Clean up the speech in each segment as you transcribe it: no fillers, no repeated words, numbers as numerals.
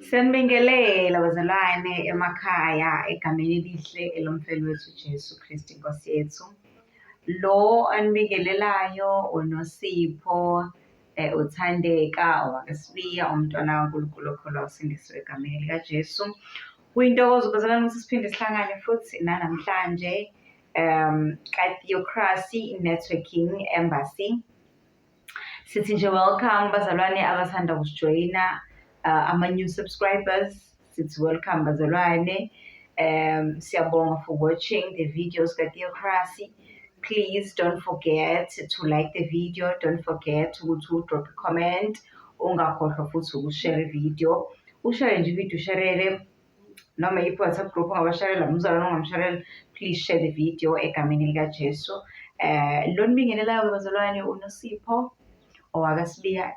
Sembingelela bazalwane emakhaya egameni elihle elomfelo wethu Jesu Kristu Nkosi yethu. Lo anibingelelayo uNosipho uThandeka owakwaSibiya umntwana kaNkulunkulu okholwa usindiswe egameni likaJesu. Kuyintokozo bazalwane ukuthi siphinde sihlangane futhi namhlanje ka-Theocracy Networking Embassy. Sithi nje welcome bazalwane abathanda ukusijoyina. Ama-new subscribers, it's welcome bazalwane. Siyabonga for watching the videos ka-Theocracy. Please don't forget to like the video. Don't forget to drop a comment. Ungakhohlwa futhi ukushare video. Ushare nje video, usharele noma i-WhatsApp group ongabasharela umzalwane ongamsharela. Please share the video egameni likaJesu. Lo nibingelelayo bazalwane uNosipho owakwaSibiya.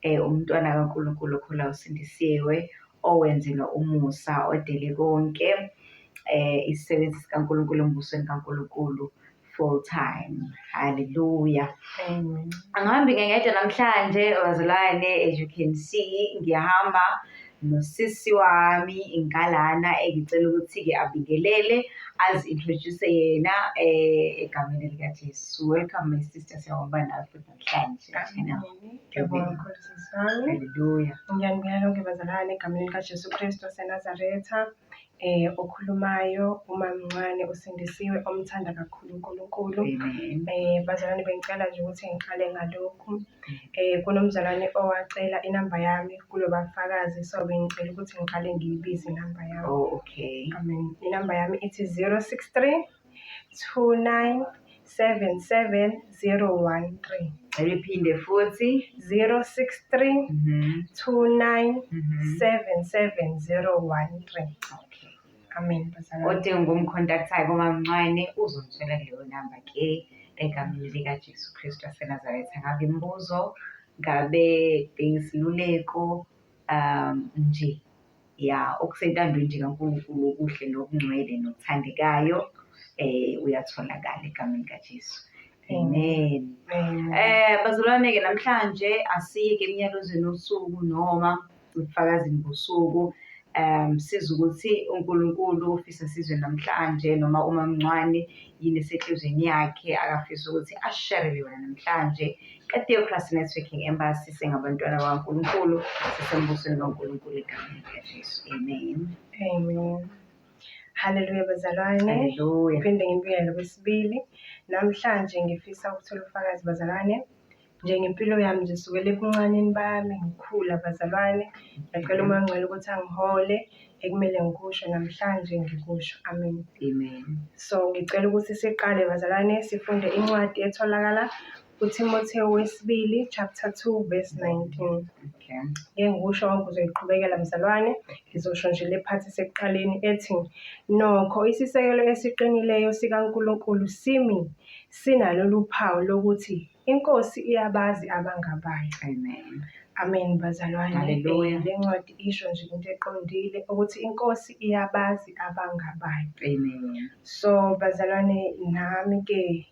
Umntwana kaNkulunkulu okholwa usindisiwe owenzelwa umusa odele konke isisebenzi sikaNkulunkulu embusweni kaNkulunkulu full time. Hallelujah. Amen. Angihambi ngedwa namhlanje bazalwane, as you can see ngiyahamba nosisi wami Inkalana engicela ukuthi-ke abingelele azi-introduce yena egameni likaJesu. Welcome my sister, siyabonga nawe futhi namhlanje. Hallelujah. Ngiyanibingelela lonke bazalwane egameni likaJesu Kristu waseNazaretha. Okhulumayo umamncane usindisiwe omthanda kakhulu uNkulunkulu. Bazalwane bengicela nje ukuthi ngiqale ngalokhu. Kunomzalwane owacela inamba yami kulo bafakazi, so bengicela ukuthi ngiqale ngiyibize inamba yami. Oh, okay. Amen. Inamba yami ithi 063 29 77013. Rephinde futhi 063 29 77013. okay. Amen bazalwane. Odinga ukumcontacta komamncane uzomthola leyo namba ke egameni likaJesu Kristu waseNazaretha. Ngabe imibuzo, ngabe isiluleko nje ya okusentandweni nje kaNkulunkulu okuhle nokungcwele nokuthandekayo uyatholakala egameni likaJesu. Amen. Bazalwane-ke namhlanje asiye-ke emnyalozweni wosuku noma ubufakazini bosuku. Siza ukuthi uNkulunkulu ufisa sizwe namhlanje noma umamncane yini esenhlizweni yakhe akafisa ukuthi asharele yona namhlanje ka-Theocracy Networking Embassy. Singabantwana bakaNkulunkulu sisembusweni kaNkulunkulu egameni likaJesu. Amen. Amen. Hallelujah bazalwane. Hallelujah. Phinde ngibingelele kwesibili. Namhlanje ngifisa ukuthola ubufakazi bazalwane. Njengempilo yami nje sukela ebuncaneni bami ngikhula bazalwane. Ngiyacela umoya ongcwele ukuthi angihole ekumele ngikusho namhlanje ngikusho. Amen. Amen. So ngicela ukuthi siqale bazalwane sifunde incwadi etholakala kuTimotheo wesibili chapter 2 verse 19. Okay. Ngikusho wonke uzoyiqhubekela mzalwane. Ngizosho nje le part esekuqaleni ethi nokho isisekelo esiqinileyo sikaNkulunkulu sinalolu phawu lokuthi inkosi iyabazi abangabayo. Amen. Amen bazalwane. Hallelujah. Le ncwadi isho nje into eqondile ukuthi inkosi iyabazi abangabayo. Amen. So bazalwane nami ke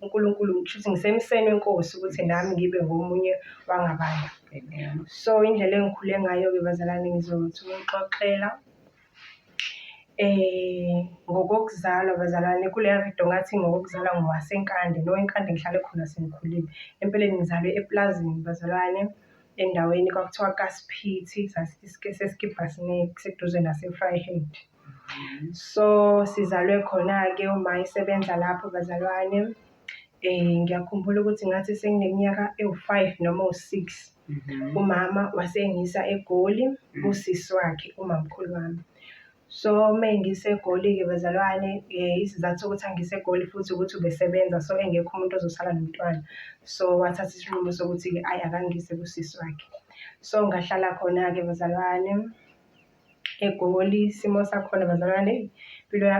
uNkulunkulu ngisho ngisemseni wenkosi ukuthi nami ngibe ngomunye wangabantu. Amen. So indlela engikhule ngayo ke bazalwane ngizothi ukuxoxela ngokokuzalwa bazalwane. Kuleya video ngathi ngokuzalwa ngowasenkande nowenkande ngihlale khona sengikhulile. Empeleni ngizalwe eplazini bazalwane endaweni kwakuthiwa kaSiphithi, seskipha seduze naseVryheid. So sizalwe khona ke uma isebenza lapho bazalwane. Ngiyakhumbula ukuthi ngathi sengineminyaka ewu5 noma u6 umama wasengisa eGoli usisi wakhe umamkhulu wami. So mengise eGoli ke bazalwane isizathu ukuthi angise eGoli futhi ukuthi ubesebenza so engekho umuntu ozosala nomntwana. So wathatha isinqumo sokuthi ke akangise kusisi wakhe. So ngahlala khona ke bazalwane eGoli. Simo sakhona bazalwane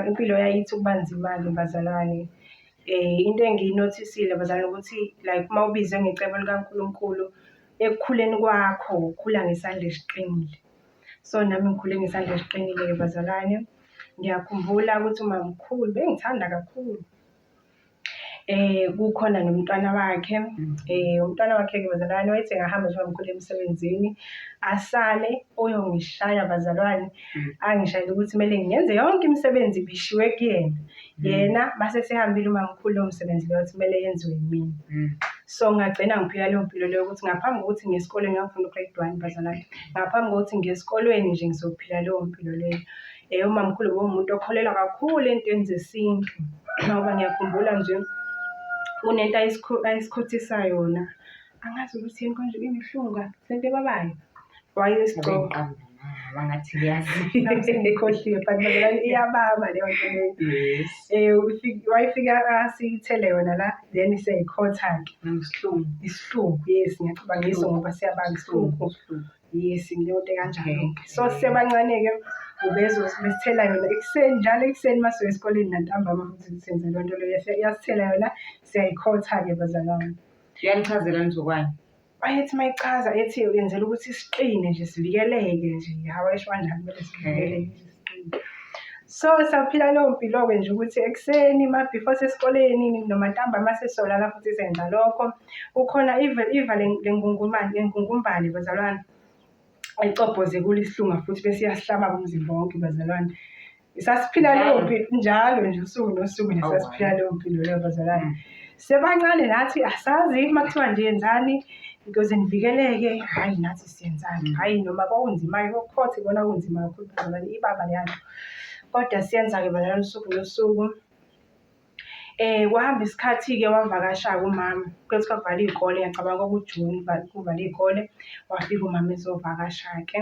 impilo yayithi kubanzima ke bazalwane. Into engiyinothisile bazalwane ukuthi like uma ubizwe ngecebo likaNkulunkulu ekukhuleni kwakho ukhula ngesandla esiqinile. So nami ngikhule ngesandla esiqinile ke bazalwane. Ngiyakhumbula ukuthi umamkhulu bengithanda kakhulu. Kukhona nomntwana wakhe. Umntwana wakhe-ke bazalwane wayethi engahamba nje umamkhulu emsebenzini asale uyongishaya bazalwane, angishayela ukuthi kumele ngenze yonke imisebenzi ibishiwe kuyena. Yena mase sehambile umamkhulu lowo msebenzi loyo wathi kumele yenziwe yimina. So ngagcina ngiphila leyo mpilo leyo ukuthi ngaphambi kokuthi ngiye esikoleni ngangifunda u-grade 1 bazalwane, ngaphambi kokuthi ngiye esikolweni nje ngizophila leyo mpilo leyo. Umamkhulu bewumuntu okholelwa kakhulu ey'ntweni zesintu, ngoba ngiyakhumbula nje kunento ayesikhothisa yona, angazi ukuthi yini konje ibuhlungu lento ebabayo, wayesigcoba wangathi kuyazi ngikhohliwe but bazalwane iyababa leyo nto leyo. Wayefika asithele yona la then siyayikhotha-ke isihlungu. Yes, ngiyacabanga yiso ngoba siyabanga isihlungu. Yes, leyo nto kanjalo. So sisebancane-ke besithela yona ekuseni, njalo ekuseni masiya esikoleni nantambama futhi senze leyo nto leyo, yasithela yona siyayikhotha-ke bazalwane. Uyanichazela nizokwani? Wayethi mayichaza ethi yenzela ukuthi siqine nje sivikeleke nje. Wayesho kanjalo kumele sivikeleke nje siqine. So saphila leyo mpilo-ke nje ukuthi ekuseni before sesikoleni noma ntambama sesolala futhi senza lokho. Kukhona iva lengungumbane bazalwane ayicobhoze kule isihlunga futhi bese iyasihlaba umzimba wonke bazalwane. Sasiphila leyo mpilo njalo nje usuku nosuku sasiphila leyo mpilo leyo bazalwane. Sebancane nathi asazi makuthiwa nje yenzani ukuze nivikeleke, hayi nathi siyenzani. Hayi noma kwakunzima-ke kokukhotha ibona kunzima kakhulu bazalwane, ibaba leyanto. Kodwa siyenza-ke bazalwane usuku nosuku. Kwahamba isikhathi-ke wavakasha-ke umama, kwethi kwakuvala iy'kole, ngiyacabanga kwakuJuni kuvala iy'kole, wafika umama ezovakasha-ke.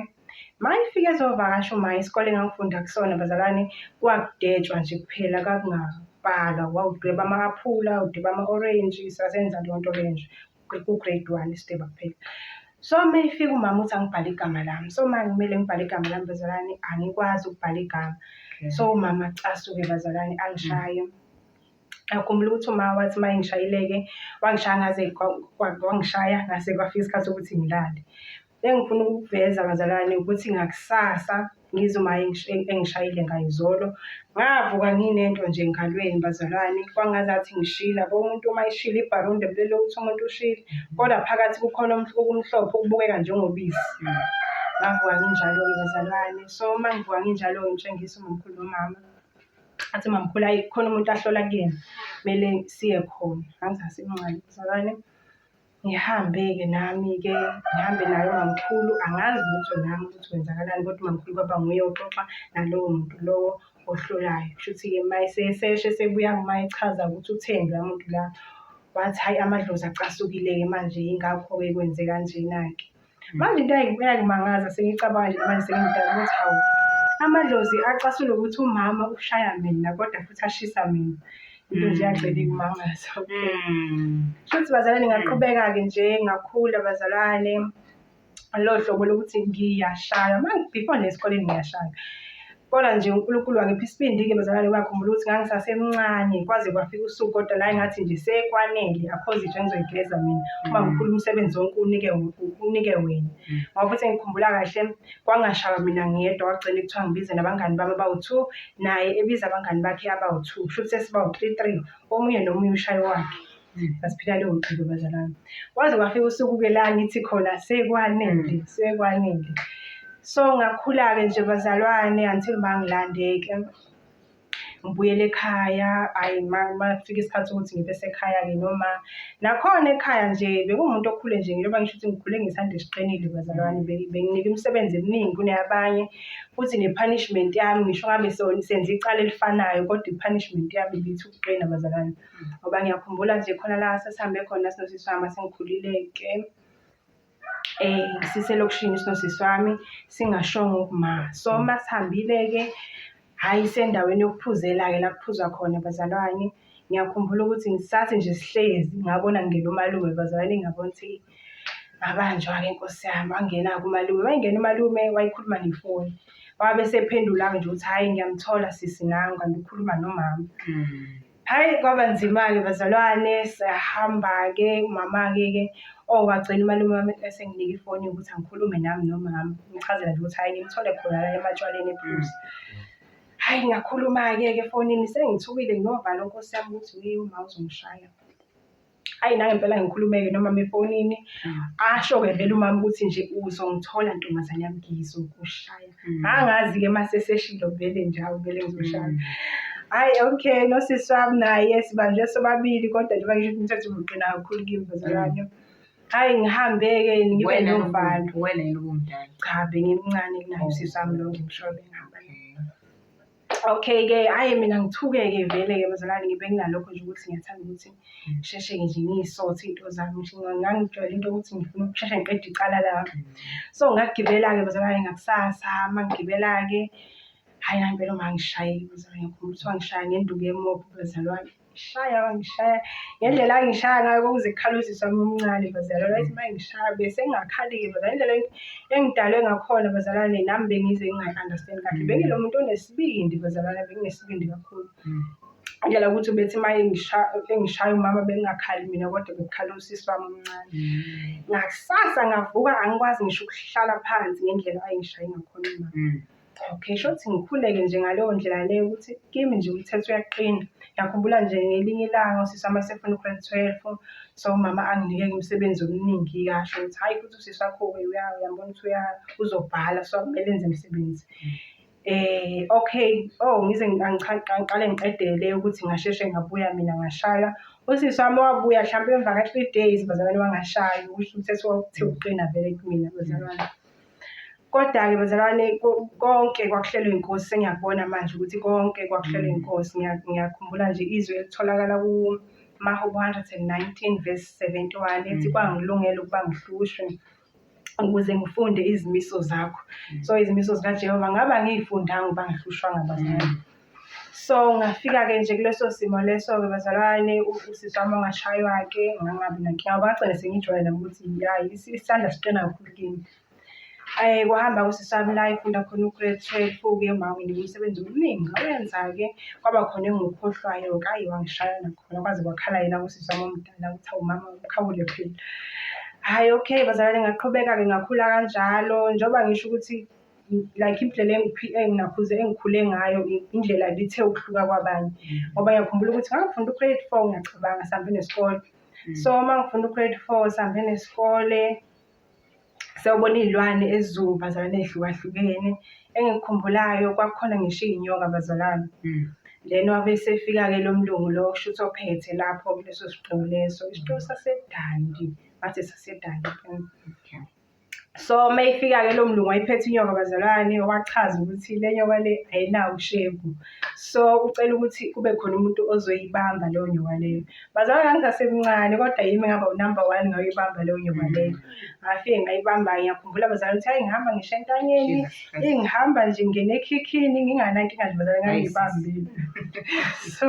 Mayefika ezovakasha uma isikole engangifunda kusona bazalwane kwakudwetshwa nje kuphela, kakungabhalwa. Wawudweba ama-aphula, udweba ama-orange, sasenza leyo nto leyo nje ku-grade 1 isidweba kuphela. So mayefika umama uthi angibhale igama lami. So manje kumele ngibhale igama lami bazalwane, angikwazi ukubhala igama. So umama acasuke bazalwane angishaye. Ngiyakhumbula ukuthi uma wathi uma engishayile-ke wangishaya ngaze wangishaya ngase kwafika isikhathi sokuthi ngilale. Engifuna ukuveza bazalwane ukuthi ngakusasa ngizuma engishayile ngayizolo, ngavuka nginento nje engalweni bazalwane, kwangazathi ngishila. Umuntu uma eshila ibharunde lelo ukuthi umuntu ushile, kodwa phakathi kukhona okumhlophe okubukeka njengobisi. Ngavuka nginjalo-ke bazalwane. So uma ngivuka nginjalo-ke ngitshengisa umamkhulu nomama, athi mamkhulu hayi khona umuntu ahlola kuyena, kumele siye khona. Ngangizase incane bazalwane. Ngihambe-ke nami-ke, ngihambe naye umamkhulu, angazi lutho nami ukuthi kwenzakalani, kodwa umamkhulu kwaba nguye oxoxa nalowo muntu lowo ohlolayo. Kusho ukuthi-ke mayeseshe sebuya mayechaza ukuthi uthembe la muntu la, wathi hayi amadlozi acasukile-ke manje yingakho-ke kwenze kanjena-ke. Manje into eyangimangaza sengicabanga nje manje sengidala ukuthi hawu, amadlozi acasule ukuthi umama ushaya mina kodwa futhi ashisa mina. Into nje yagcina ikumangaza. Futhi bazalwane ngaqhubeka-ke nje ngakhula bazalwane, lolo hlobo lokuthi ngiyashaya before nesikoleni ngiyashaya. Kodwa nje uNkulunkulu wangipha isibindi-ke bazalwane, wakhumbula ukuthi ngangisasemncane kwaze kwafika usuku, kodwa la engathi nje sekwanele, akho zitsho engizoyigeza mina. Umamkhulu umsebenzi wonke unike wena. Ngoba futhi ngikhumbula kahle kwangashaywa mina ngedwa, kwagcina kuthiwa ngibize nabangani bami abawu-2, naye ebiza abangani bakhe abawu-2. Kusho ukuthi sesibawu-3, omunye nomunye ushaye wakhe. Sasiphila leyo mpilo bazalwane. Kwaze kwafika usuku-ke la ngithi khona sekwanele. So ngakhula-ke nje bazalwane until mangilande-ke ngibuyele ekhaya. Hayi mafika isikhathi sokuthi ngibe sekhaya-ke noma nakhona ekhaya nje bekuwumuntu okhule nje, njengoba ngisho ukuthi ngikhule ngesandla esiqinile bazalwane. Benginika imisebenzi eminingi kuneyabanye, futhi ne-punishment yami ngisho ngabe senze icala elifanayo, kodwa i-punishment yami ibithi ukuqina bazalwane. Ngoba ngiyakhumbula nje khona la sesihambe khona sinosisi wami sengikhulile-ke, siselokishini sinosisi wami singashongo ukuma. So masihambile-ke hayi sendaweni yokuphuzela-ke la kuphuzwa khona bazalwane, ngiyakhumbula ukuthi ngisathi nje sihlezi ngabona ngingena umalume bazalwane, ngabona ukuthi ngabanjwa-ke Nkosi yami. Wangena-ke umalume, wayengena umalume wayikhuluma nefoni, wabe sephendula-ke nje ukuthi hayi ngiyamthola sisi nami kanti ukhuluma nomama. Hayi kwaba nzima-ke bazalwane. Sahamba-ke umama-ke wagcina umalume wami esenginika ifoni ukuthi angikhulume nami nomama, ngichazela nje ukuthi hayi ngimthole khona la ematshwaleni ePhuzi. Hhayi ngakhuluma-ke efonini sengithukile nginovala Nkosi yami ukuthi uma uzongishaya. Hhayi nangempela ngikhulume-ke nomama efonini asho-ke vele umama ukuthi nje uzongithola ntombazane yami ngizokushaya. Angazi-ke mase seshilo vele njalo vele ngizoshaya. Hhayi okay nosisi wami naye sibanjwe sobabili kodwa njengoba ngisho umthetho uqina kakhulu kimi bazalwane. Hhayi ngihambe-ke ngibe novalo. Wena yini ubumdala? Cha bengimncane kunaye usisi wami lo ngimshoyo bengihamba. Okay-ke hhayi mina ngithuke-ke vele-ke bazalwane ngibe nginalokho nje ukuthi ngiyathanda ukuthi ngisheshe nje ngiy'sothe iy'nto zami. Ngangijwayele into yokuthi ngifuna ukusheshe ngiqede icala lami. So ngagibela-ke bazalwane ngakusasa mangigibela-ke hhayi ngempela uma ngishaye bazalwane ngikhumbula ukuthi wangishaya ngenduku yemoto bazalwane. Wangishaya ngendlela angishaya ngayo kwakuze kukhale usisi wami omncane bazalwane. Wayethi uma ngishaya bese ngingakhali-ke bazalwane. Indlela engidalwe ngakhona bazalwane nami bengize ngingayi-understand kahle. Bengilo muntu onesibindi bazalwane, benginesibindi kakhulu. Indlela yokuthi bethi uma engishaya umama bengingakhali mina kodwa bekukhala usisi wami omncane. Ngakusasa ngavuka angikwazi ngisho ukuhlala phansi ngendlela ayengishaye ngakhona umama. Okay shothi ngikhuleke nje ngaleyo ndlela leyo ukuthi kimi nje umthetho uyaqina. Ngiyakhumbula nje ngelinye ilanga usisi wami esefuna u-grade 12 so umama anginike umsebenzi omningi kasho ukuthi hhayi futhi usisi wakho-ke uyambona ukuthi uzobhala so kumele enze umsebenzi. Okay ngize ngiqale ngiqedele ukuthi ngasheshe ngabuya mina ngashaya. Usisi wami wabuya mhlawumbe emva ka-3 days bazalwane wangashayi ukusho umthetho wawuthi uqina vele kumina bazalwane. Kodwa-ke bazalwane konke kwakuhlelwe inkosi sengiyakubona manje ukuthi konke kwakuhlelwe inkosi. Ngiyakhumbula nje izwi elitholakala kuMahubo 119 verse 71 ethi kwangilungela ukuba ngihlushwe ukuze ngifunde izimiso zakho. So izimiso zikaJehova ngaba ngiy'fundanga ukuba ngihlushwanga bazalwane. So ngafika-ke nje kuleso simo leso-ke bazalwane usisi wami ongashaywa-ke ngangabi nankinga ngoba ngagcina sengijwayele ukuthi hhayi isandla siqina kakhulu kimi. Kwahamba usisi wami la efunda khona u-grade 12-ke uma nginika umsebenzi omningi ngawenza-ke kwaba khona engikukhohlwayo-ke hhayi wangishaya nakhona kwaze kwakhala yena usisi wami omdala ukuthi hawu mama ukhawule phela. Hhayi okay bazalwane ngaqhubeka-ke ngakhula kanjalo njengoba ngisho ukuthi like indlela engikhule ngayo indlela lithe ukuhluka kwabanye. Ngoba ngiyakhumbula ukuthi ngangifunda u-grade 4 ngiyacabanga sihambe nesikole. So uma ngifunda u-grade 4 sihambe nesikole sawubona iy'lwane ezoo bazalwane ey'hlukahlukene. Engikukhumbulayo kwakukhona ngisho iy'nyoka bazalwane. Then wabe sefika-ke lo mlungu lo kushuthi ophethe lapho kuleso siqewu leso. Isiqewu saseDandi ngathi saseDandi. So mayifika-ke lo mlungu wayephethe inyoka bazalwane wachaza ukuthi le nyoka le ayinawo ushevu. So ucela ukuthi kube khona umuntu ozoyibamba leyo nyoka leyo. Bazalwane ngangisasemncane kodwa yimi ngaba u-number 1 ngayibamba leyo nyoka leyo. Ngafike ngayibamba ngiyakhumbula bazalwane ukuthi hhayi ngihamba ngisho entanyeni ngihamba nje ngingena ekhikhini nginganankinga nje bazalwane ngangiyibambile. So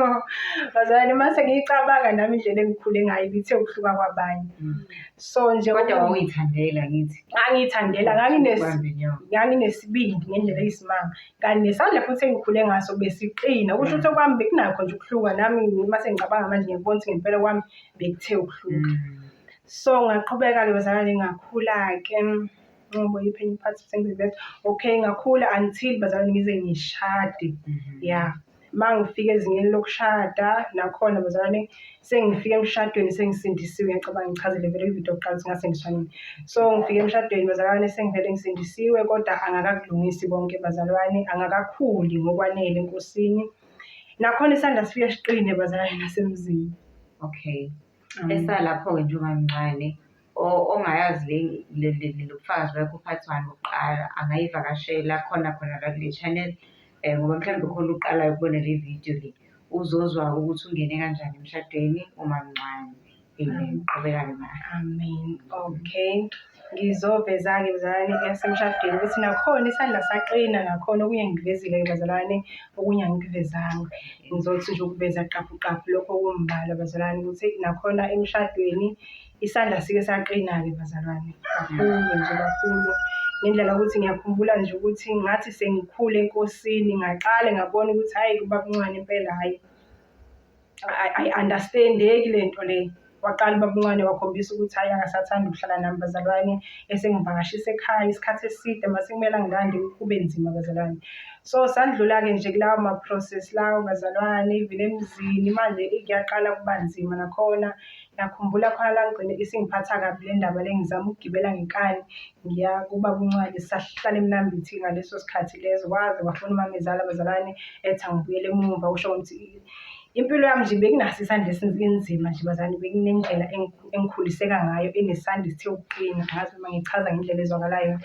bazalwane mase ngiyicabanga nami indlela engikhule ngayo lithe ukuhluka kwabanye. So nje kodwa wawuyithandela ngithi. Ngangiyithandela nganginesibindi ngendlela eyisimanga kanti nesandla futhi engikhule ngaso besiqina kusho ukuthi okwami bekunakho nje ukuhluka nami mase ngicabanga manje ngiyabona ukuthi ngempela kwami bekuthe ukuhluka. So ngaqhubeka-ke bazalwane ngakhula-ke ngoba yiphi enye iphathi sengivele okay ngakhula until bazalwane ngize ngishade. Mangifika ezingeni lokushada nakhona bazalwane sengifike emshadweni sengisindisiwe ngiyacabanga ngichazele vele ividiyo yokuqala ukuthi ngasindiswa nini. So ngifike emshadweni bazalwane sengivele ngisindisiwe kodwa angakakulungisi konke bazalwane angakakhuli ngokwanele enkosini. Nakhona isandla sifike siqine bazalwane nasemzini. Okay. Esalapho-ke nje umamncane ongayazi le bufakazi bakho part 1 bokuqala angayivakashela khona la kule channel. Ngoba mhlawumbe khona uqalayo ukubona le video le uzozwa ukuthi ungene kanjani emshadweni umamncane. Qhubeka-ke ma. Amen. Okay ngizoveza-ke bazalwane yasemshadweni ukuthi nakhona isandla saqina nakhona okunye ngikuvezile-ke bazalwane okunye angikuvezanga. Ngizothi nje ukuveza qaphaqaphu lokho kumbala bazalwane ukuthi nakhona emshadweni isandla sike saqina-ke bazalwane kakhulu nje kakhulu. Ngendlela ukuthi ngiyakhumbula nje ukuthi ngathi sengikhule enkosini ngaqale ngabona ukuthi hhayi ubaba uncane impela hhayi ayi-understand-eki le nto le. waqala ubaba uncane wakhombisa ukuthi hayi akasathanda ukuhlala nami bazalwane, esengivakashisa ekhaya isikhathi eside mase kumele ngilande kube nzima bazalwane. So sandlula-ke nje kulawo ma-process lawo bazalwane, even emzini manje kuyaqala kuba nzima nakhona. Ngiyakhumbula khona la ngigcine isingiphatha kabi le ndaba le, ngizama ukugibela ngenkani ngiya kubaba uncane, sahlala eMnambithi ngaleso sikhathi lezo. Kwaze kwafuna umamezala bazalwane ethi angibuyele emuva, usho ukuthi impilo yami nje bekunaso isandla esinzima nje bazalwane, bekunendlela engikhuliseka ngayo enesandla esithe ukuqina, ngazi noma ngichaza ngendlela ezwakalayo.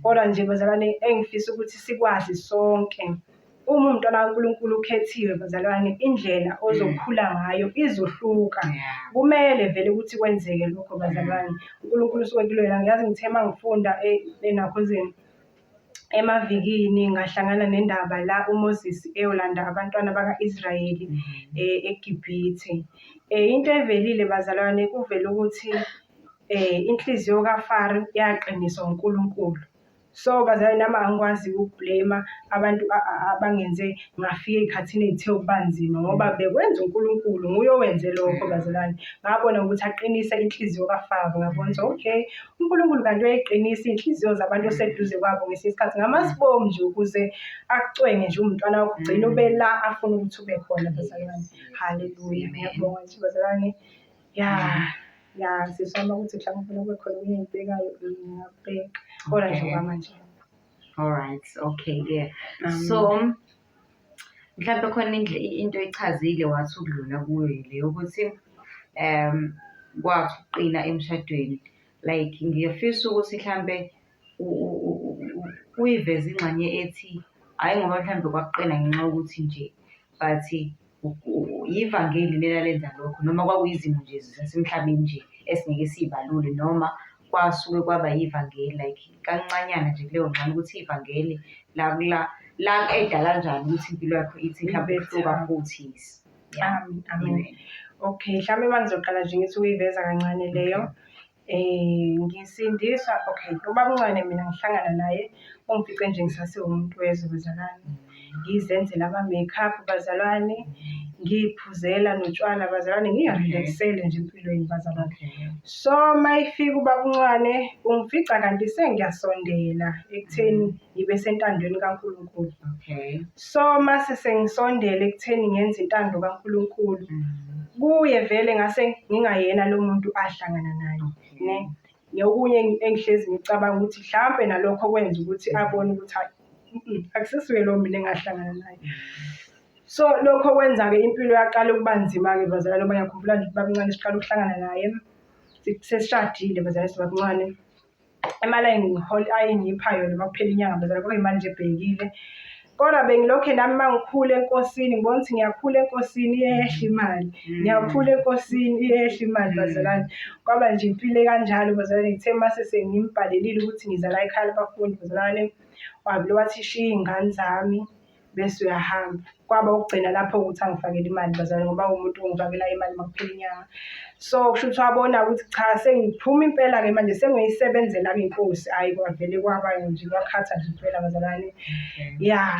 Kodwa nje bazalwane engifisa ukuthi sikwazi sonke, uma umntwana kaNkulunkulu ukhethiwe bazalwane, indlela ozokhula ngayo izohluka. Kumele vele ukuthi kwenzeke lokho bazalwane. uNkulunkulu usuke kulwela. Ngiyazi ngithe uma ngifunda eNakhozini emavikini ngahlangana nendaba la uMoses eyolanda abantwana baka-Israyeli eGibhithe. Into evelile bazalwane kuvele ukuthi inhliziyo kaFaro yaqiniswa uNkulunkulu. So bazalwane nami angikwazi ukublame abantu abangenze ngafika ey'khathini ey'the ukuba nzima, ngoba bekwenza uNkulunkulu, nguye owenze lokho bazalwane. Ngabona ukuthi aqinise inhliziyo kaFaro, ngabona ukuthi okay, uNkulunkulu kanti uyayiqinisa iy'nhliziyo zabantu oseduze kwabo ngesinye isikhathi ngama-sperm nje, ukuze akucwenge nje umntwana wakho ugcine ube la afuna ukuthi ube khona bazalwane. Haleluya, ngiyabonga nje bazalwane. Sisoma ukuthi mhlawumbe ufuna kube khona okunye engibhekayo, ngingakubheka kodwa nje okwamanje. Alright, okay, yeah. So mhlawumbe khona into echazile wathi ukudlula kuyo ile ukuthi kwathi uqina emshadweni. Like ngiyafisa ukuthi mhlawumbe uyiveze ingxenye ethi hhayi ngoba mhlawumbe kwakuqina ngenxa yokuthi nje but yivangeli lela lenza lokho, noma kwakuyizimo nje zasemhlabeni nje esingeke siyibalule, noma kwasuke kwaba yivangeli like kancanyana nje kuleyo ngxenye ukuthi ivangeli la eda kanjani ukuthi impilo yakho ithi mhlawumbe ihluka futhi. Amen. Okay, mhlawumbe uma ngizoqala nje ngithi ukuyiveza kancane leyo, ngisindiswa. Okay, ubaba uncane mina ngihlangana naye ungifice nje ngisasewumuntu wezwe bazalwane, ngizenzela ama-makeup bazalwane, ngiyiphuzela notshwala bazalwane, ngiyarelaxele nje empilweni bazalwane. So mayifika ubaba uncane ungifica kanti sengiyasondela ekutheni ngibe sentandweni kaNkulunkulu. So mase sengisondela ekutheni ngenze intando kaNkulunkulu, kuye vele ngase ngingayena lo muntu ahlangana naye. Nokunye engihlezi ngicabanga ukuthi mhlawumbe nalokho kwenza ukuthi abone ukuthi akusisuye lo mina engahlangana naye. So lokho kwenza-ke impilo yaqala ukuba nzima-ke bazalwane, ngoba ngiyakhumbula nje ubaba uncane siqala ukuhlangana naye sesishadile bazalwane. Ubaba uncane imali ayingipha yona uma kuphela inyanga bazalwane, kwakuyimali nje ebhekile. Kodwa bengilokhe nami uma ngikhula enkosini ngibona ukuthi ngiyakhula enkosini iyehla imali, ngiyakhula enkosini iyehla imali bazalwane. Kwaba nje impilo kanjalo bazalwane. Ngithe mase sengimbhalelile ukuthi ngiza la ekhaya labafundi bazalwane, wavele wathi shiya iy'ngane zami bese uyahamba. Kwaba ukugcina lapho ukuthi angifakele imali bazalwane, ngoba umuntu ongifakela imali uma kuphela inyanga. So kusho ukuthi wabona ukuthi cha sengiphuma impela-ke manje sengiyisebenzela-ke inkosi. Hhayi kwavele kwaba nje kwakhatha nje impela bazalwane.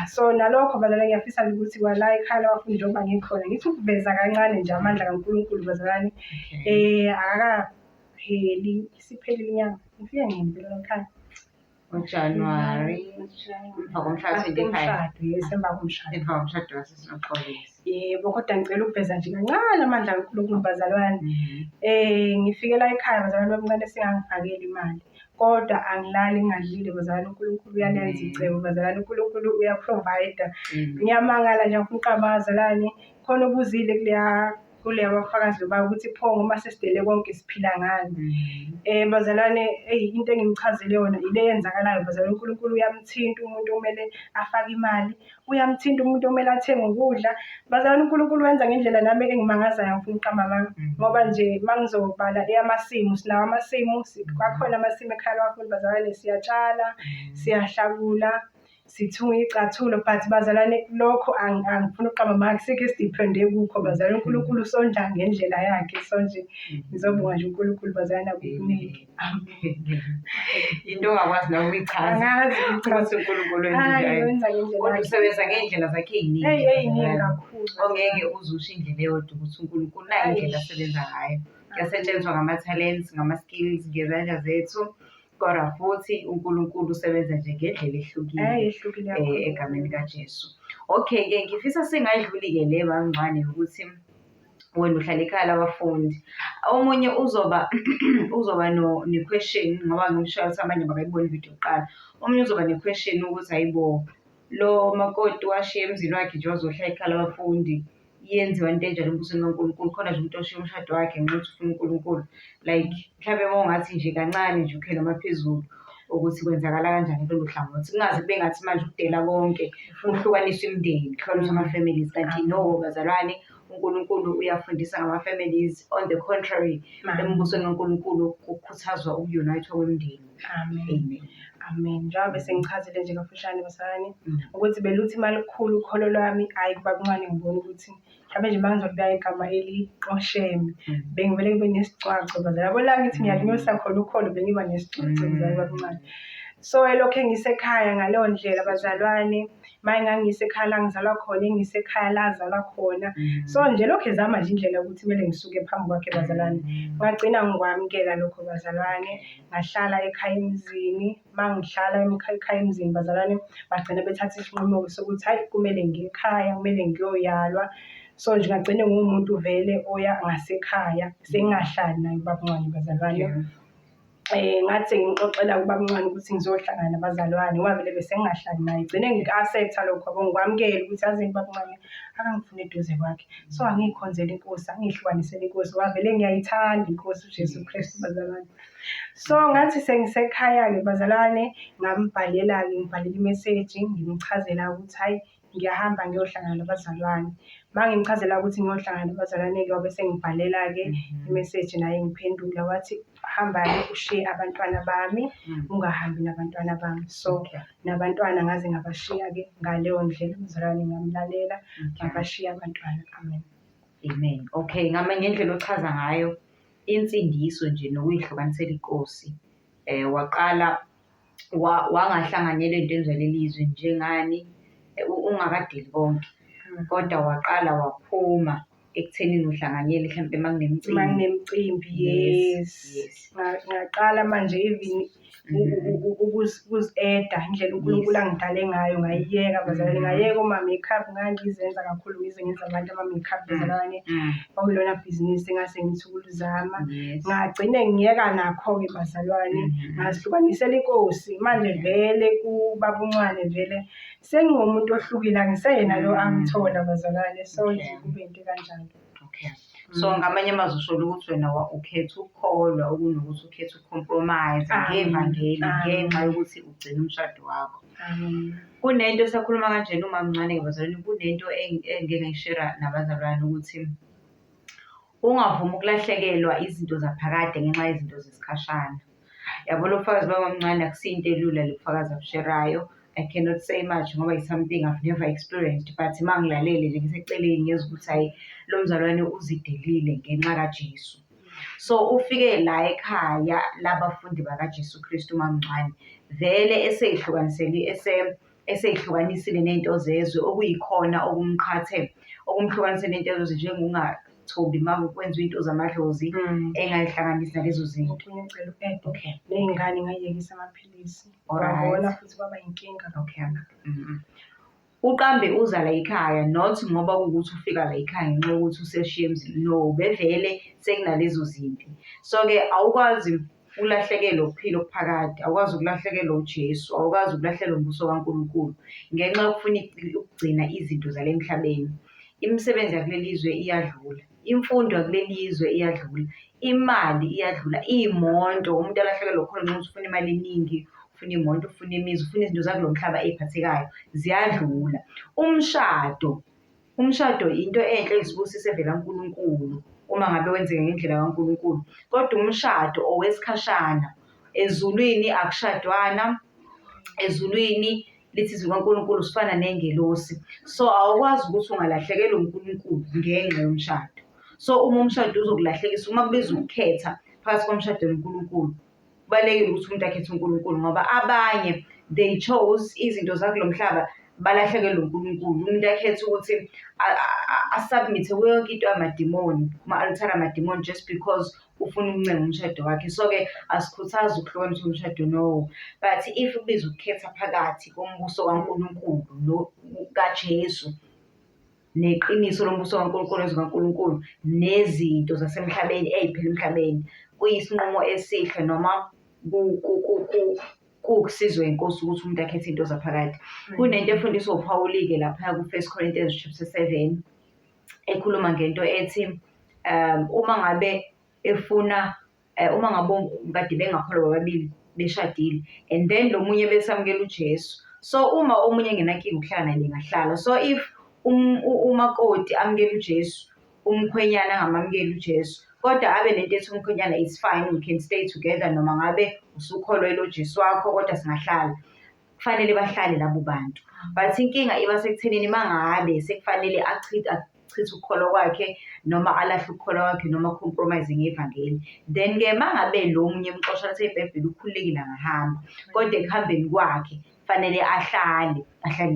So nalokho bazalwane ngiyafisa nje ukuthi kwala ekhaya labafundi njengoba ngikhona ngithi ukuveza kancane nje amandla kaNkulunkulu bazalwane. Akakapheli, isiphelile inyanga, ngifike nini impela ekhaya? UJanuwari emva komshado emva komshado wasesinoxolisa. Yebo, kodwa ngicela ukuveza nje kancane amandla kaNkulunkulu bazalwane. Ngifike la ekhaya bazalwane babuncane singangifakeli imali, kodwa angilali ngingadlile bazalwane. uNkulunkulu uyalenza icebo bazalwane, uNkulunkulu uyaprovide. Ngiyamangala nje ngifuna uqamba bazalwane, khona ubuzile kuleya bafakazi loba ukuthi pho ngoma sesidele konke siphila ngani. Bazalwane into engimchazele yona ile yenzakalayo bazalwane. uNkulunkulu uyamthinta umuntu omele afake imali, uyamthinta umuntu omele athenge ukudla bazalwane. uNkulunkulu wenza ngendlela nami engimangazayo, ngifuna uqamba ngoba nje uma ngizobala eyamasimu, sinawo amasimu, kwakhona amasimu ekhaya labafundi bazalwane. Siyatshala, siyahlakula, sithunga iy'cathulo, but bazalwane lokho angifuna uqamba akusikho esidiphende kukho bazalwane. uNkulunkulu usondla ngendlela yakhe, so nje ngizobonga nje uNkulunkulu bazalwane akukunike. Into ongakwazi nawe uyichaza. Angazi ukuthi uNkulunkulu wenza ngendlela kodwa usebenza ngey'ndlela zakhe ey'ningi kakhulu. Ongeke uze usho indlela eyodwa ukuthi uNkulunkulu nayo indlela asebenza ngayo. kuyasetshenziswa ngama-talents, ngama-skills, ngezandla zethu, kodwa futhi uNkulunkulu usebenza nje ngendlela ehlukile egameni kaJesu. Okay-ke ngifisa singayidluli-ke le Mamncane ukuthi wena uhlala ekhaya labafundi, omunye uzoba ne-question ngoba ngisho ukuthi abanye bakayibona ividiyo kuqala. Omunye uzoba ne-question ukuthi hayibo, lo makoti washiya emzini wakhe nje wazohlala ekhaya labafundi, yenziwa into enjalo embusweni kaNkulunkulu, khona nje umuntu oshiya umshado wakhe ngenxa yokuthi ufuna uNkulunkulu. Like mhlawumbe mawungathi nje kancane nje ukhe noma phezulu ukuthi kwenzakala kanjani kulolu hlangothi, kungaze kube ngathi manje ukudela konke kuhlukaniswa imindeni, kuhlukaniswa ama-families, kanti no bazalwane, uNkulunkulu uyafundisa ngama-families. On the contrary, embusweni kaNkulunkulu kukhuthazwa uku-unite kwemindeni. Amen. Amen. Njengoba sengichazile nje kafushane bazalwane ukuthi beluthi imali kukhulu ukholo lwami, hayi kuba kuncane ngibona ukuthi mhlawumbe nje mangizolibeka igama eliqosheme bengivele ngibe nesicwaco bazalwane. Yabo la ngithi ngiyalinyosa khona ukholo bengiba nesicwaco bazalwane kancane. So elokhu engisekhaya ngaleyo ndlela bazalwane, mangangisekhaya la ngizalwa khona, engisekhaya la azalwa khona. So nje lokho ezama nje indlela ukuthi kumele ngisuke phambi kwakhe bazalwane. Ngagcina ngikwamukela lokho bazalwane, ngahlala ekhaya emzini. Mangihlala ekhaya emzini bazalwane, bagcina bethatha isinqumo sokuthi hayi kumele ngiye ekhaya, kumele ngiyoyalwa. So nje ngagcine ngumuntu vele oya ngasekhaya, sengingahlali naye ubabncane bazalwane. Ngathi ngixoxela ubabncane ukuthi ngizohlangana nabazalwane ngoba vele bese ngingahlali naye, gcine ngika-accepta lokho yabo, ngikwamukela ukuthi yazini ubabncane akangifune eduze kwakhe. So angiyikhonzele inkosi, angihlukanisele inkosi ngoba vele ngiyayithanda inkosi uJesu Kristu bazalwane. So ngathi sengisekhaya-ke bazalwane, ngambhalela-ke, ngibhalela imeseji ngimchazela ukuthi hayi ngiyahamba ngiyohlangana nabazalwane. Mangimchazela ukuthi ngiyohlangana nabazalwane-ke wabe sengibhalela-ke imeseji naye ngiphendula wathi hamba-ke ushiye abantwana bami, ungahambi nabantwana bami. So nabantwana ngaze ngabashiya-ke ngaleyo ndlela bazalwane, ngamlalela ngabashiya abantwana. Amen. Okay, ngendlela ochaza ngayo insindiso nje nokuyihlukanisela inkosi, waqala wangahlanganyela into enjwalelizwe njengani ungakadeli konke, kodwa waqala waphuma ekuthenini uhlanganyele mhlawumbe makunemicimbi. Yes. Ngaqala manje even ukuzi-eda indlela uNkulunkulu angidale ngayo ngayiyeka bazalwane, ngayeka oma-makeup ngangizenza kakhulu, ngize ngenza abantu ama-makeup bazalwane, kwakulona bhizinisi engase ngithi ukulizama. Ngagcine ngiyeka nakho-ke bazalwane, ngazihlukanisela inkosi. Manje vele kubabuncane vele sengingumuntu ohlukile, angiseyena lo angithola bazalwane. So nje kube into kanjalo. Okay. So ngamanye amazwi usho ukuthi wena ukhetha ukukholwa okunokuthi ukhetha uku-compromise ngevangeli ngenxa yokuthi ugcina umshado wakho. Kunento esakhuluma kanjena uMamncane bazalwane, kunento engike ngayishare nabazalwane ukuthi ungavumi ukulahlekelwa izinto zaphakade ngenxa yezinto zesikhashana. Yabo lo bufakazi bakaMncane akusiyinto elula le bufakazi abusherayo. I cannot say much ngoba it's something I've never experienced, but mangilalele nje ngiseceleni ngezwe ukuthi hayi lo mzalwane uzidelile ngenxa kaJesu. So ufike la ekhaya labafundi bakaJesu Kristu uMamncane vele eseyihlukanisile nento zezwe okuyikhona okumqhathe, okumhlukanisele nento zezwe njengongathobi makwenziwa into zamadlozi engayihlanganisi nalezo zinto. Okay. Ney'ngane ngayiyekisa amaphilisi. Wabona futhi kwaba inkinga. Okay. Uqambe uza la ekhaya not ngoba ukuthi ufika la ekhaya ngenxa yokuthi useshiya emzini, no, bevele sekunalezo zinto. So-ke awukwazi ulahlekelwe ukuphila okuphakade, awukwazi ukulahlekelwa uJesu, awukwazi ukulahlekelwa umbuso kaNkulunkulu ngenxa yokufuna ukugcina izinto zale emhlabeni. Imisebenzi yakulelizwe iyadlula, imfundo yakulelizwe iyadlula, imali iyadlula, iy'moto. Umuntu alahlekelwe ukholo ngenxa yokuthi ufuna imali eningi, ufuna imoto, ufuna imizi, ufuna izinto zakulo mhlaba ey'phathekayo, ziyadlula. Umshado into enhle eyisibusiso evela kaNkulunkulu uma ngabe wenzeke ngendlela kaNkulunkulu, kodwa umshado owesikhashana. Ezulwini akushadwana, ezulwini lithi izwi kaNkulunkulu sifana nengelosi. So awukwazi ukuthi ungalahlekelwa uNkulunkulu ngenxa yomshado. So uma umshado uzokulahlekisa, uma kubiza ukukhetha phakathi komshado noNkulunkulu, kubalulekile ukuthi umuntu akhethe uNkulunkulu ngoba abanye they chose izinto zakulo mhlaba balahlekelwe uNkulunkulu. Umuntu akhethe ukuthi asubmit kuyo yonke into yamadimoni, ama-altar amadimoni, just because ufuna ukuncenga umshado wakhe. So-ke asikhuthazi ukuhlukanisa umshado, no, but if ubiza ukukhetha phakathi kombuso kaNkulunkulu kaJesu neqiniso lombuso kaNkulunkulu nezikaNkulunkulu nezinto zasemhlabeni ey'phila emhlabeni, kuyisinqumo esihle noma kuwukusizwa inkosi ukuthi umuntu akhethe into zaphakade. Kunento efundiswa uPawuli-ke lapha ku-1 Corinthians chapter 7 ekhuluma ngento ethi uma ngabe efuna uma ngabe kade bengakholwa bobabili beshadile and then lo munye besamukela uJesu, so uma omunye engenankinga ukuhlala naye bengahlala. So if umakoti amukela uJesu, umkhwenyana angamamukeli uJesu, kodwa abe nento ethi umkhwenyana it's fine, we can stay together noma ngabe usukholwa eloJesu wakho kodwa singahlala, kufanele bahlale labo bantu. But inkinga iba sekuthenini mangabe sekufanele achithe ukukholwa kwakhe noma alahle ukukholwa kwakhe noma compromise ngevangeli, then-ke mangabe lo munye emxosha athi eBhayibheli ukhululekile angahamba, kodwa ekuhambeni kwakhe fanele ahlale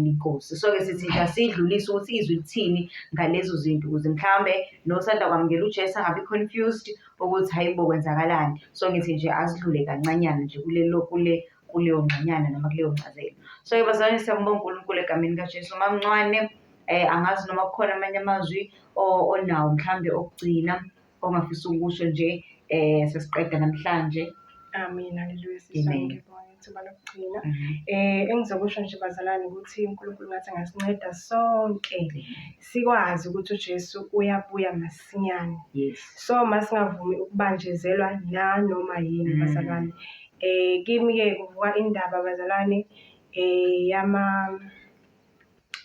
inkosi. So-ke sithi nje asidlulise ukuthi izwi lithini ngalezo zinto ukuze mhlawumbe nosanda kwamukela uJesu angabi confused ukuthi hayi bo kwenzakalani. So ngithi nje asidlule kancanyana nje kuleyo ngxanyana noma kuleyo ncazelo. So bazalwane, siyambonga uNkulunkulu egameni kaJesu. Mamncwane, angazi noma kukhona amanye amazwi onawo mhlawumbe okugcina ongafisa ukusho nje sesiqeda namhlanje. Amen, haleluya. Sisonke ithuba lokugcina. Engizokusho nje bazalwane ukuthi uNkulunkulu ngathi angasinceda sonke sikwazi ukuthi uJesu uyabuya masinyane. So masingavumi ukubanjezelwa nanoma yini bazalwane. Kimi-ke kuvuka indaba bazalwane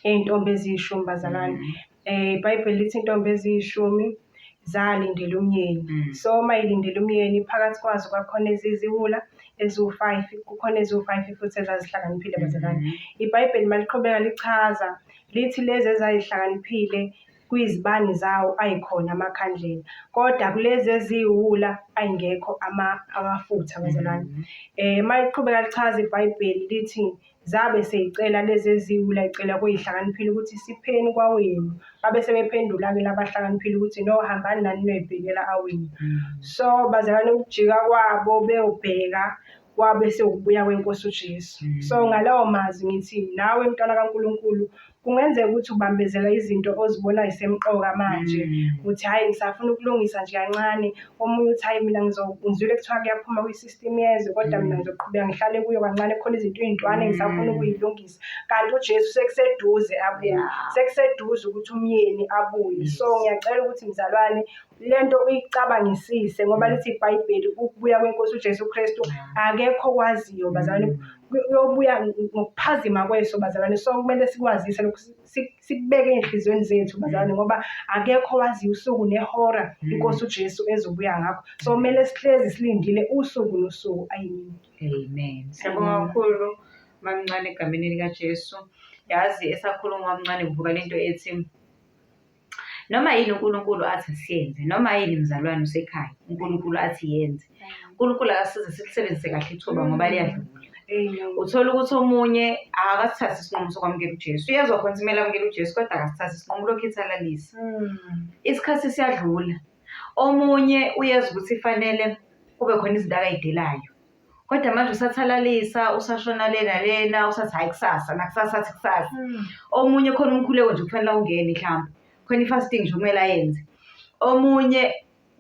iy'ntombi eziyishumi bazalwane. iBhayibheli lithi intombi eziyishumi zalindela umyeni. So mayilindela umyeni, phakathi kwazo kwakhona eziziwula eziwu-5, kukhona eziwu-5 futhi ezazihlakaniphile bazalwane. iBhayibheli maliqhubeka lichaza lithi lezi ezayihlakaniphile kuyizibani zawo ayikhona amakhandlela, kodwa kulezi eziwula ayingekho amafutha bazalwane. Maliqhubeka lichaza iBhayibheli lithi zabe seyicela lezi eziwula icela kuyihlakaniphile ukuthi sipheni kwawenu, babe sebephendula-ke labahlakaniphile ukuthi no, hambani nani noyibhekela awenu. So bazalwane, ukujika kwabo beyobheka kwabe sekubuya kwenkosi uJesu. So ngalawo mazwi ngithi nawe mntwana kaNkulunkulu kungenzeka ukuthi ubambezela izinto ozibona isemqoka manje, uthi hayi ngisafuna ukulungisa nje kancane. Omunye uthi hayi mina ngizwile kuthiwa kuyaphuma kwi-system yezwe, kodwa mina ngizoqhubeka ngihlale kuyo kancane, khona izinto ey'ntwana engisafuna ukuyilungisa. Kanti uJesu sekuseduze abuye, sekuseduze ukuthi umyeni abuye. So ngiyacela ukuthi mzalwane lento uyicabangisise ngoba lithi iBhayibheli ukubuya kwenkosi uJesu Kristu akekho kwaziyo bazalwane, uyobuya ngokuphazima kweso bazalwane. So kumele sikwazise lokhu, sikubeke ey'nhliziyweni zethu bazalwane, ngoba akekho waziyo usuku nehora inkosi uJesu ezobuya ngakho. So kumele sihlezi silindile usuku nosuku. Amen. Siyabonga kakhulu mamncane egameni likaJesu. Yazi esakhuluma mamncane kuvuka lento ethi noma yini uNkulunkulu athi siyenze, noma yini mzalwane usekhaya uNkulunkulu athi yenze, uNkulunkulu akasize silisebenzise kahle ithuba ngoba liyadlula. Uthola ukuthi omunye akasithathi isinqumo sokwamukela uJesu, uyezwa khona kumele amukele uJesu kodwa akasithathi isinqumo, lokhu ithalalisa. Isikhathi siyadlula. Omunye uyezwa ukuthi fanele kube khona izinto akayidelayo, kodwa manje usathalalisa, usashona lena usathi hayi kusasa nakusasa athi kusasa. Omunye khona umkhuleko nje kufanele ungene mhlawumbe, khona i-fasting nje kumele ayenze. Omunye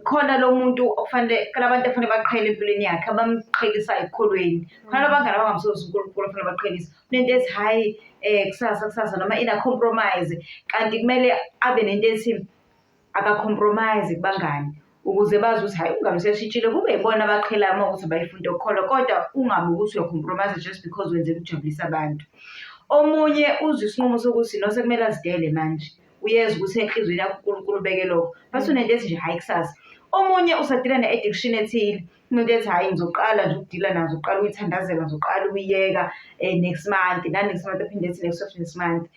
khona lo muntu okufanele kalabantu afanele baqhele empilweni yakhe abamqhelisayo ekukholweni, khona abangani abangamsozi uNkulunkulu afanele baqhelisa. Nento ethi hayi kusasa noma ina compromise, kanti kumele abe nento ethi aka-compromise kubangani ukuze bazi ukuthi hayi umngani useshintshile, kube yibona abaqhelayo uma ukuthi bayifunda ukukholwa, kodwa ungabe ukuthi uyacompromise just because wenzela ukujabulisa abantu. Omunye uzwe isinqumo sokuthi no sekumele azidele manje, uyezwa ukuthi enhlizweni yakho uNkulunkulu ubeke lokho, bese unento ethi nje hayi kusasa. Omunye usadila ne-addiction ethile, umuntu ethi hayi ngizoqala nje ukudila nazo, uqala uyithandazela, ngizoqala uyiyeka next month, next month aphinde ethi next month.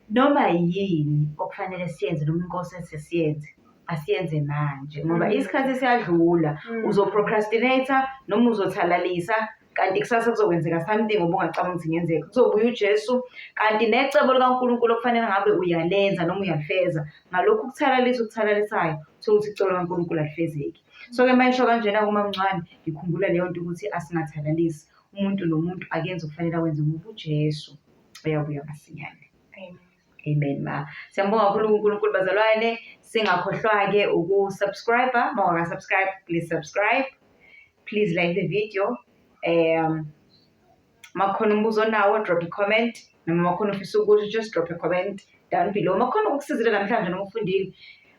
Noma yini okufanele siyenze noma inkosi ethi siyenze, asiyenze manje ngoba isikhathi siyadlula. Uzoprocrastinate noma uzothalalisa, kanti kusasa kuzokwenzeka something obungacabanga ukuthi ngenzeka. Kuzobuya uJesu kanti necebo likaNkulunkulu okufanele ngabe uyalenza noma uyalifeza ngalokhu ukuthalalisayo sokuthi icebo likaNkulunkulu alifezeki. So-ke mayisho kanjena kumamncane ngikhumbula leyo nto ukuthi asingathalalisi umuntu nomuntu akenze okufanele akwenze ngoba uJesu uyabuya masinyane. Amen ma. Siyambonga kakhulu uNkulunkulu bazalwane, singakhohlwa-ke ukusubscribe. Uma ungakasubscribe, please subscribe. Please like the video. Makhona umbuzo onawo, drop a comment. Noma makhona ufisa ukuthi just drop a comment down below. Makhona ukusizile namhlanje noma ufundile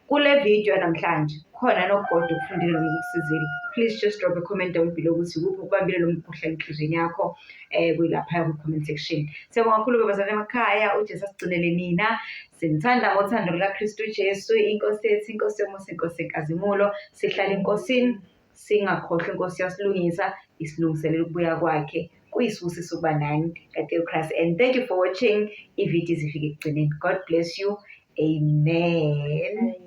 kule video namhlanje. Khona nokugoda ukufundile noma ukusizile. Please just drop a comment down below ukuthi ukuphi ukubambile noma ukuhla enhlizweni yakho kuyilapha ku-comment section. Siyabonga kakhulu bazalwane emakhaya, uJesu asigcinele nina. Sinithanda ngothando lukaKristu Jesu, inkosi yethu, inkosi yomusa, inkosi yenkazimulo. Sihlala enkosini, singakhohlwa inkosi yasilungisa, isilungiselela ukubuya kwakhe. Kuyisibusiso ukuba nani kade uChrist. And thank you for watching ividiyo zifike ekugcineni. God bless you. Amen.